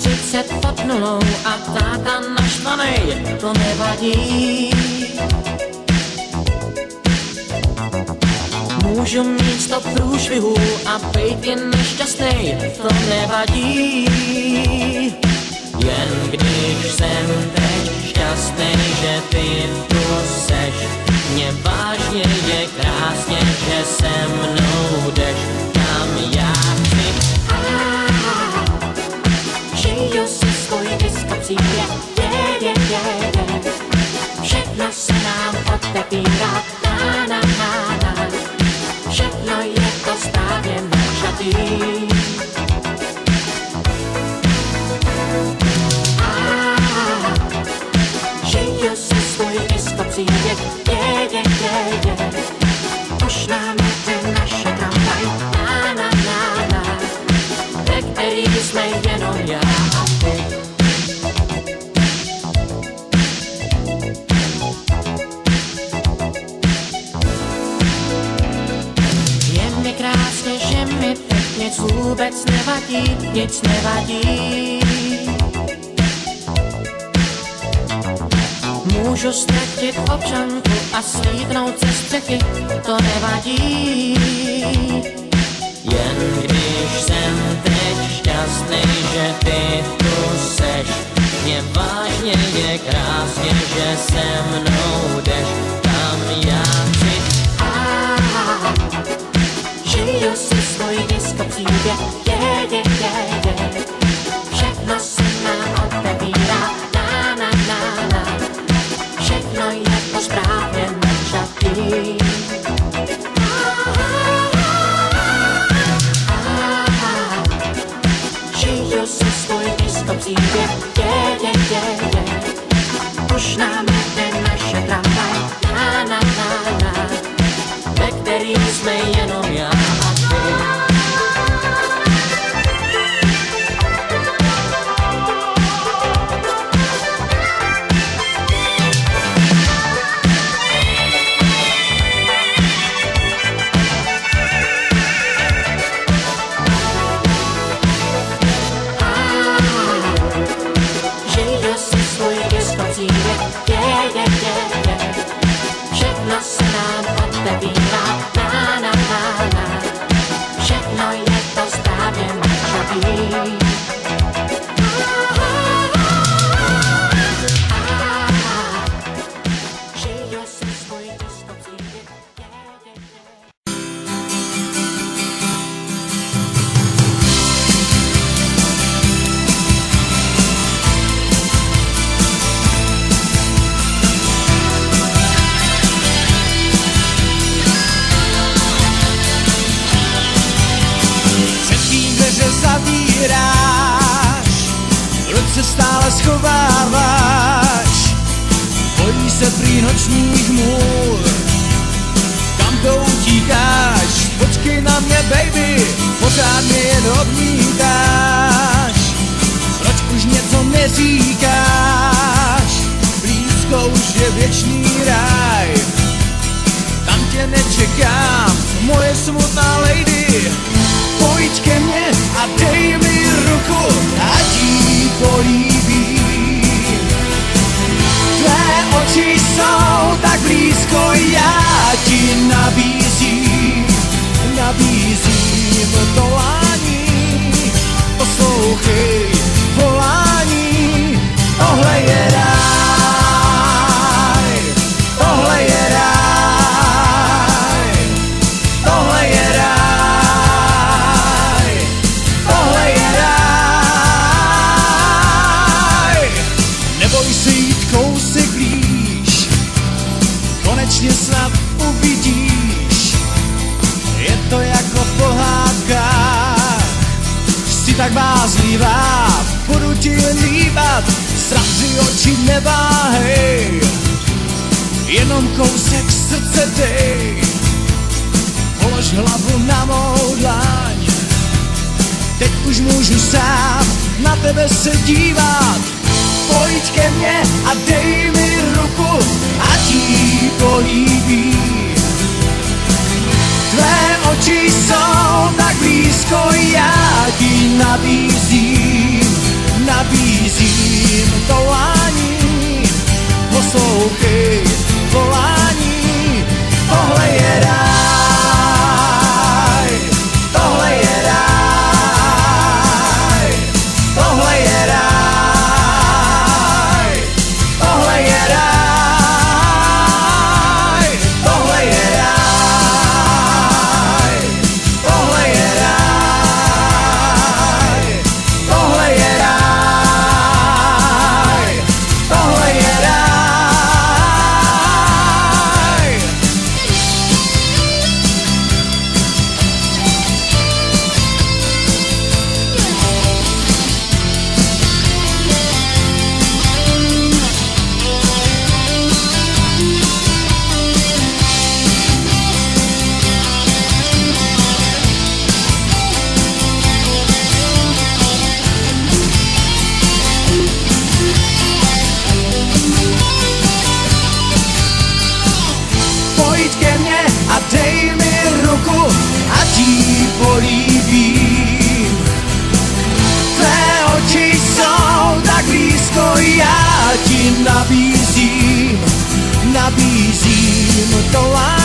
30 pod nulou a táta naštvanej, to nevadí. Můžu mít 100 průšvihů a být jen nešťastnej, to nevadí. Jen když jsem teď šťastnej, že ty tu seš, mě vážně je krásně, že se mnou jdeš, kam já chci. Žiju si svůj disko přijde, všechno se nám otevírá, všechno je to správně načatý. Žiju si svůj disko přijde, už nám jde naše tramvaj, ve který jsme jenom já a ty. Je mi krásně, že mi teď nic vůbec nevadí, nic nevadí. Můžu ztratit občanku a slídnout ze střechy, to nevadí. Jen když jsem teď šťastný, že ty tu seš, mě vážně je krásně, že se mnou jdeš, kam já chci. Žiju si svůj disko příběh, všechno se nám otevírá, všechno je to správně načatý. Žiju si svůj disko příběh, už nám jde naše tramvaj, ve který jsme jenom já a ty. Všechno se nám otevírá, všechno je to správně načatý. Žiju si svůj disko příběh. Zavíráš, proč se stále schováváš? Bojí se prý nočních můr, kam to utíkáš? Počkej na mě, baby, pořád mě jen odmítáš. Proč už něco neříkáš? Blízko už je věčný ráj, tam tě nečekám, moje smutná lady. Pojď ke mně a dej mi ruku, ať jí políbím. Tvé oči jsou tak blízko, já ti nabízím volání. Poslouchej volání, tohle je ráj, tohle je ráj, tohle je ráj. Kousek blíž, konečně snad uvidíš, je to jako v pohádkách, jsi tak bázlivá, budu ti jen líbat, zavři oči, neváhej, jenom kousek srdce dej, polož hlavu na mou dlaň, teď už můžu sám na tebe se dívat. Pojď ke mně a dej mi ruku, ať jí políbím. Tvé oči jsou tak blízko, já ti nabízím ti políbím. Tvé oči jsou tak blízko, já ti nabízím to lásku.